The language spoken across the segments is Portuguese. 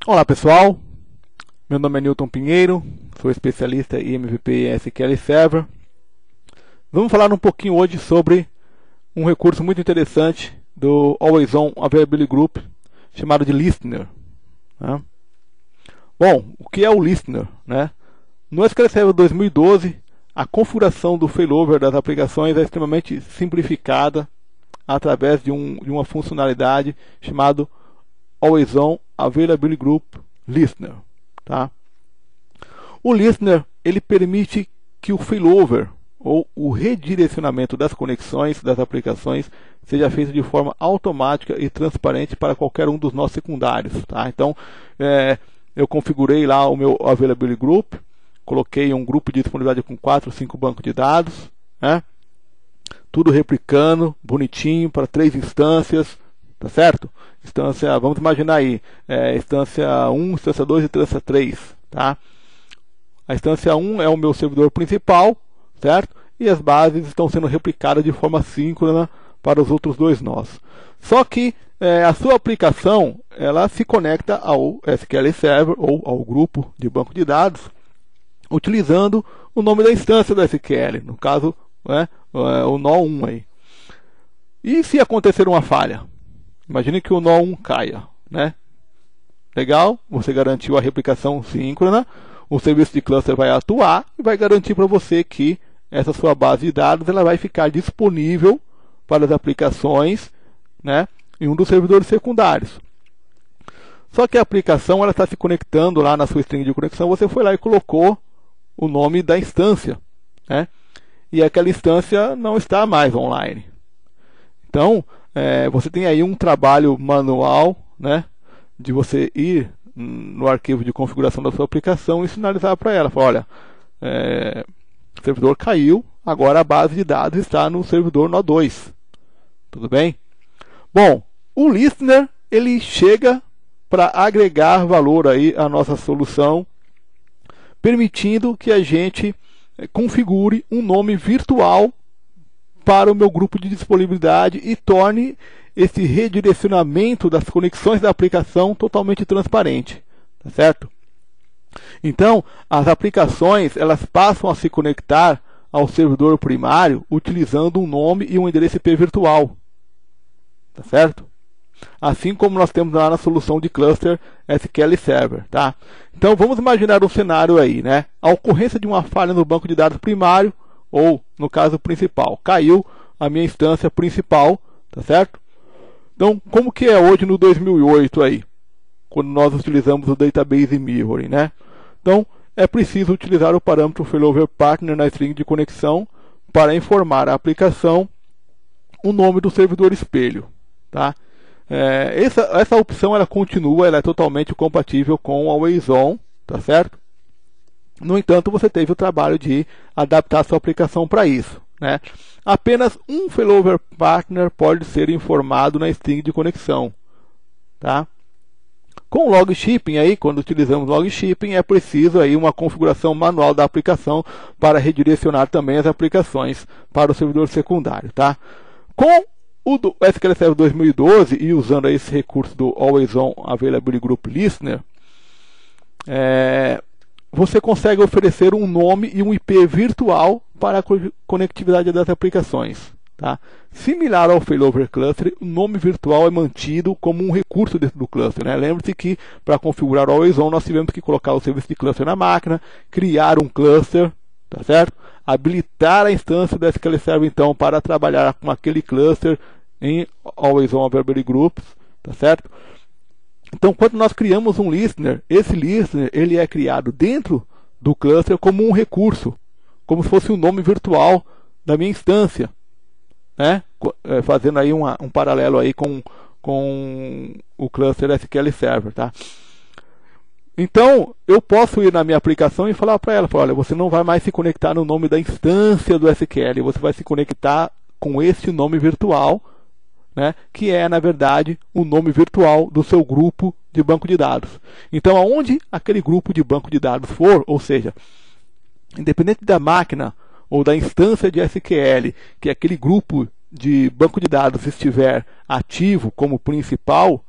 Olá pessoal, meu nome é Newton Pinheiro, sou especialista em MVP e SQL Server. Vamos falar um pouquinho hoje sobre um recurso muito interessante do Always On Availability Group, chamado de Listener. Né? Bom, o que é o Listener? Né? No SQL Server 2012, a configuração do failover das aplicações é extremamente simplificada através de uma funcionalidade chamada Always On Availability Group Listener. Tá? O Listener ele permite que o failover ou o redirecionamento das conexões das aplicações seja feito de forma automática e transparente para qualquer um dos nossos secundários. Tá? Então, eu configurei lá o meu Availability Group, coloquei um grupo de disponibilidade com 4 ou 5 bancos de dados, né? Tudo replicando, bonitinho, para 3 instâncias, tá certo? Instância, vamos imaginar aí, instância 1, instância 2 e instância 3, tá? A instância 1 é o meu servidor principal, certo? E as bases estão sendo replicadas de forma síncrona para os outros 2 nós. Só que a sua aplicação, ela se conecta ao SQL Server ou ao grupo de banco de dados, utilizando o nome da instância do SQL, no caso, o nó 1 aí. E se acontecer uma falha? Imagine que o nó 1 caia, né? Legal, você garantiu a replicação síncrona, o serviço de cluster vai atuar e vai garantir para você que essa sua base de dados ela vai ficar disponível para as aplicações, né, em um dos servidores secundários. Só que a aplicação ela está se conectando lá na sua string de conexão, você foi lá e colocou o nome da instância, né? E aquela instância não está mais online. Então, você tem aí um trabalho manual, né, de você ir no arquivo de configuração da sua aplicação e sinalizar para ela, falar, olha, o servidor caiu, agora a base de dados está no servidor nó 2. Tudo bem? Bom, o Listener ele chega para agregar valor aí à nossa solução, permitindo que a gente configure um nome virtual para o meu grupo de disponibilidade e torne esse redirecionamento das conexões da aplicação totalmente transparente, tá certo? Então, as aplicações elas passam a se conectar ao servidor primário utilizando um nome e um endereço IP virtual, tá certo? Assim como nós temos lá na solução de cluster SQL Server, tá? Então, vamos imaginar um cenário aí, né? A ocorrência de uma falha no banco de dados primário ou, no caso principal, caiu a minha instância principal, tá certo? Então, como que é hoje no 2008 aí, quando nós utilizamos o Database Mirroring, né? Então, é preciso utilizar o parâmetro failover partner na string de conexão para informar a aplicação o nome do servidor espelho, tá? Essa opção ela continua, ela é totalmente compatível com o Always On, tá certo? No entanto, você teve o trabalho de adaptar a sua aplicação para isso, né? Apenas um failover partner pode ser informado na string de conexão, tá? Com log shipping aí, quando utilizamos log shipping, é preciso aí uma configuração manual da aplicação para redirecionar também as aplicações para o servidor secundário, tá? Com o do SQL Server 2012 e usando aí esse recurso do Always On Availability Group Listener, você consegue oferecer um nome e um IP virtual para a conectividade das aplicações. Tá? Similar ao failover cluster, o nome virtual é mantido como um recurso dentro do cluster. Né? Lembre-se que para configurar o Always On nós tivemos que colocar o serviço de cluster na máquina, criar um cluster, tá certo? Habilitar a instância do SQL Server então para trabalhar com aquele cluster em Always On Availability Groups, tá certo? Então, quando nós criamos um listener, esse listener ele é criado dentro do cluster como um recurso, como se fosse um nome virtual da minha instância, né? Fazendo aí um paralelo aí com o cluster SQL Server, tá? Então, eu posso ir na minha aplicação e falar para ela, olha, você não vai mais se conectar no nome da instância do SQL, você vai se conectar com este nome virtual, né, que é, na verdade, o nome virtual do seu grupo de banco de dados. Então, aonde aquele grupo de banco de dados for, ou seja, independente da máquina ou da instância de SQL, que aquele grupo de banco de dados estiver ativo como principal,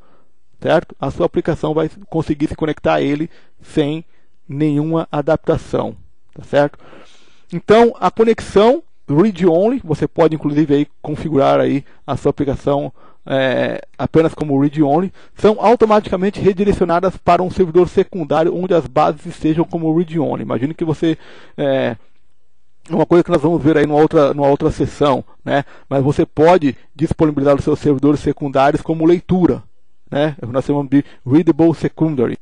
certo? A sua aplicação vai conseguir se conectar a ele sem nenhuma adaptação, tá certo? Então, a conexão read-only, você pode inclusive aí configurar aí a sua aplicação apenas como read-only, são automaticamente redirecionadas para um servidor secundário onde as bases estejam como read-only. Imagine que você uma coisa que nós vamos ver aí numa outra sessão, né? Mas você pode disponibilizar os seus servidores secundários como leitura, né? Nós chamamos de readable secondary.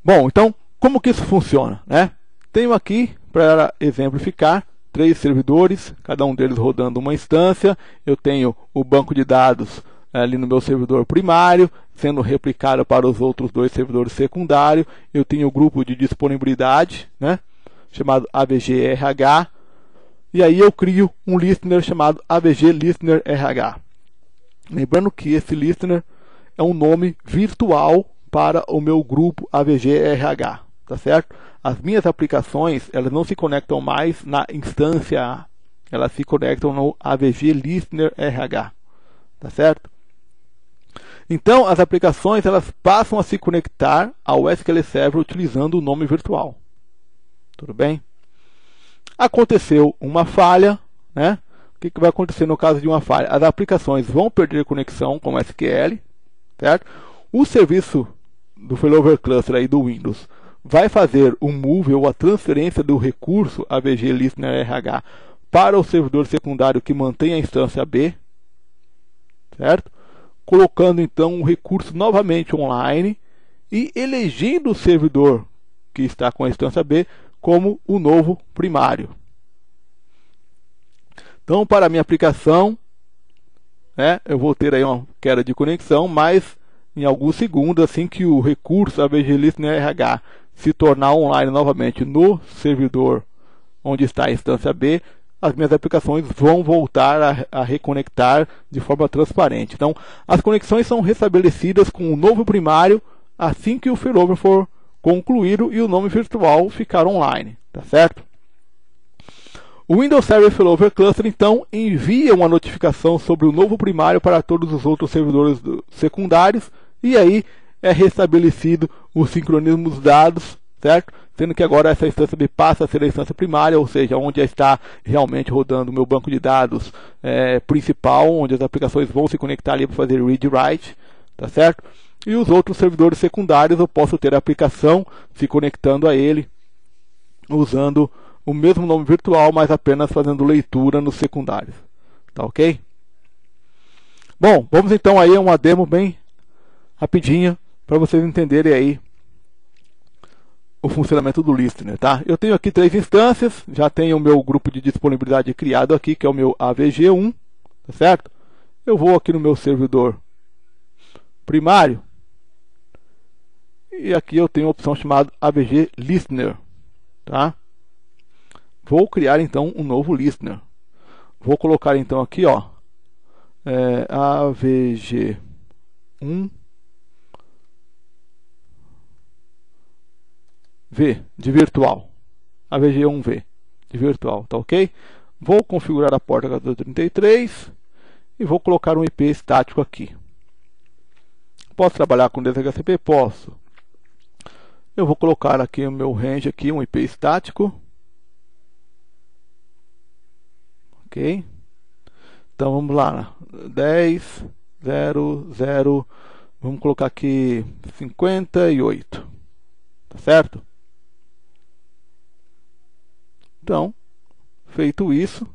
Bom, então como que isso funciona, né? Tenho aqui, para exemplificar, 3 servidores, cada um deles rodando uma instância. Eu tenho o banco de dados ali no meu servidor primário, sendo replicado para os outros 2 servidores secundários. Eu tenho o grupo de disponibilidade, né, chamado AVG-RH. E aí eu crio um listener chamado AVG-Listener-RH. Lembrando que esse listener é um nome virtual para o meu grupo AVG-RH, tá certo? As minhas aplicações, elas não se conectam mais na instância A, elas se conectam no AVG Listener RH, tá certo? Então, as aplicações, elas passam a se conectar ao SQL Server utilizando o nome virtual. Tudo bem? Aconteceu uma falha, né? O que vai acontecer no caso de uma falha? As aplicações vão perder conexão com o SQL, certo? O serviço do Failover Cluster aí do Windows vai fazer o move ou a transferência do recurso AVG Listener RH para o servidor secundário que mantém a instância B, certo? Colocando então o recurso novamente online e elegendo o servidor que está com a instância B como o novo primário. Então, para a minha aplicação, né, eu vou ter aí uma queda de conexão, mas em alguns segundos, assim que o recurso AVG Listener RH se tornar online novamente no servidor onde está a instância B, as minhas aplicações vão voltar a reconectar de forma transparente. Então, as conexões são restabelecidas com o novo primário assim que o failover for concluído e o nome virtual ficar online, tá certo? O Windows Server Failover Cluster, então, envia uma notificação sobre o novo primário para todos os outros servidores secundários e aí é restabelecido o sincronismo dos dados, certo? Sendo que agora essa instância B passa a ser a instância primária, ou seja, onde está realmente rodando o meu banco de dados principal, onde as aplicações vão se conectar ali para fazer read e write, tá certo? E os outros servidores secundários eu posso ter a aplicação se conectando a ele, usando o mesmo nome virtual, mas apenas fazendo leitura nos secundários, tá ok? Bom, vamos então aí a uma demo bem rapidinha, para vocês entenderem aí o funcionamento do listener, tá? Eu tenho aqui 3 instâncias, já tenho o meu grupo de disponibilidade criado aqui, que é o meu AVG1, tá certo? Eu vou aqui no meu servidor primário, e aqui eu tenho a opção chamada AVG Listener, tá? Vou criar então um novo listener. Vou colocar então aqui, ó, AVG1 V de virtual, AVG1V de virtual, tá ok? Vou configurar a porta 1433 e vou colocar um IP estático aqui. Posso trabalhar com DHCP? Posso. Eu vou colocar aqui o meu range aqui, um IP estático. Ok? Então vamos lá, 10.0.0, vamos colocar aqui 58, tá certo? Então, feito isso,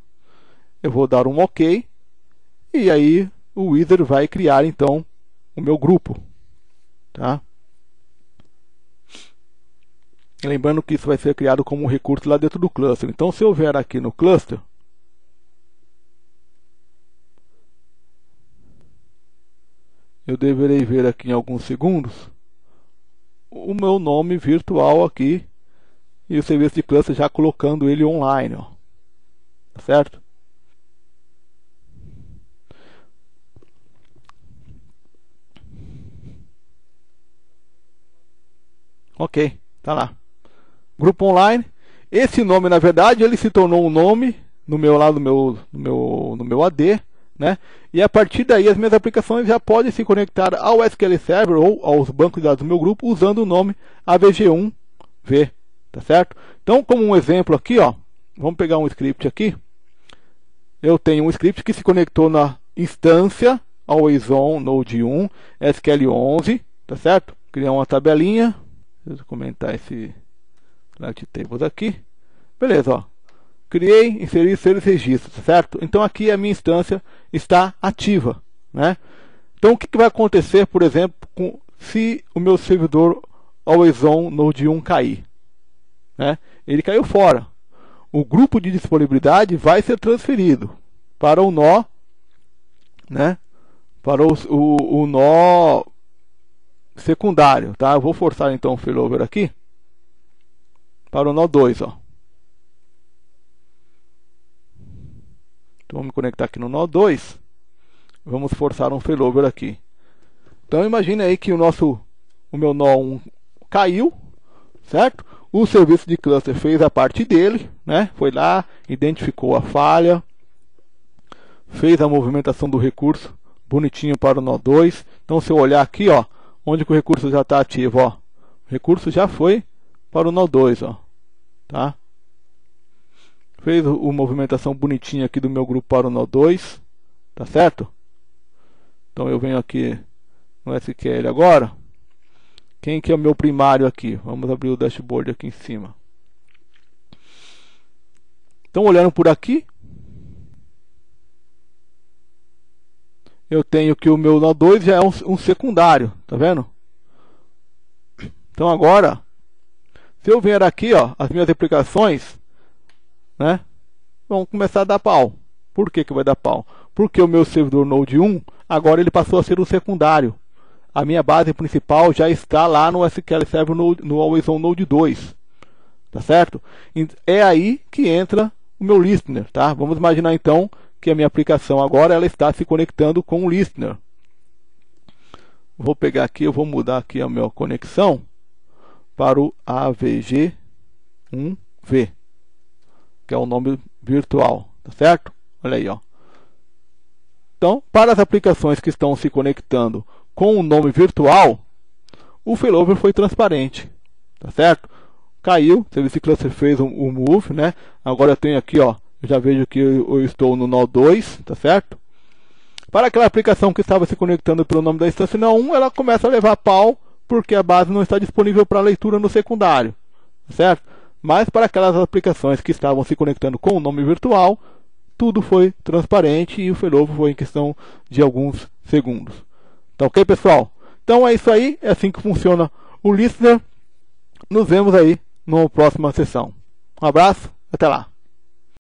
eu vou dar um OK, e aí o Wizard vai criar então o meu grupo, tá? Lembrando que isso vai ser criado como um recurso lá dentro do cluster. Então, se eu vier aqui no cluster, eu deverei ver aqui em alguns segundos o meu nome virtual aqui e o serviço de cluster já colocando ele online, ó. Tá certo? Ok, tá lá. Grupo online. Esse nome, na verdade, ele se tornou um nome no meu AD, né? E a partir daí as minhas aplicações já podem se conectar ao SQL Server ou aos bancos de dados do meu grupo usando o nome AVG1V, tá certo? Então, como um exemplo aqui, ó, vamos pegar um script aqui. Eu tenho um script que se conectou na instância Always On Node 1 SQL11, tá certo? Criar uma tabelinha. Deixa eu comentar esse Select Tables aqui. Beleza, ó. Criei, inseri seus registros, tá certo? Então aqui a minha instância está ativa, né? Então o que vai acontecer, por exemplo, se o meu servidor Always On Node 1 cair, né? Ele caiu fora. O grupo de disponibilidade vai ser transferido para o nó, né? Para o nó secundário, tá? Eu vou forçar então o failover aqui para o nó 2, ó. Então vamos me conectar aqui no nó 2. Vamos forçar um failover aqui. Então imagine aí que o meu nó 1 caiu, certo? O serviço de cluster fez a parte dele, né? Foi lá, identificou a falha, fez a movimentação do recurso bonitinho para o nó 2. Então se eu olhar aqui, ó, onde que o recurso já está ativo, ó, o recurso já foi para o nó 2, ó, tá? Fez a movimentação bonitinha aqui do meu grupo para o nó 2, tá certo? Então eu venho aqui no SQL agora. Quem que é o meu primário aqui? Vamos abrir o dashboard aqui em cima. Então olhando por aqui, eu tenho que o meu nó 2 já é um secundário, tá vendo? Então agora, se eu vier aqui, ó, as minhas aplicações, né, vão começar a dar pau. Por que que vai dar pau? Porque o meu servidor Node 1, agora ele passou a ser um secundário. A minha base principal já está lá no SQL Server no Always On Node 2. Tá certo? É aí que entra o meu listener, tá? Vamos imaginar então que a minha aplicação agora ela está se conectando com o listener. Vou pegar aqui, eu vou mudar aqui a minha conexão para o AVG1V, que é o nome virtual, tá certo? Olha aí, ó. Então, para as aplicações que estão se conectando com o nome virtual, o failover foi transparente, tá certo? Caiu, o serviço cluster fez um move, né? Agora eu tenho aqui, ó, eu já vejo que eu estou no nó 2, tá certo? Para aquela aplicação que estava se conectando pelo nome da instância nó 1, ela começa a levar pau, porque a base não está disponível para leitura no secundário, tá certo? Mas para aquelas aplicações que estavam se conectando com o nome virtual, tudo foi transparente e o failover foi em questão de alguns segundos. Tá ok, pessoal? Então é isso aí, é assim que funciona o listener. Nos vemos aí numa próxima sessão. Um abraço, até lá.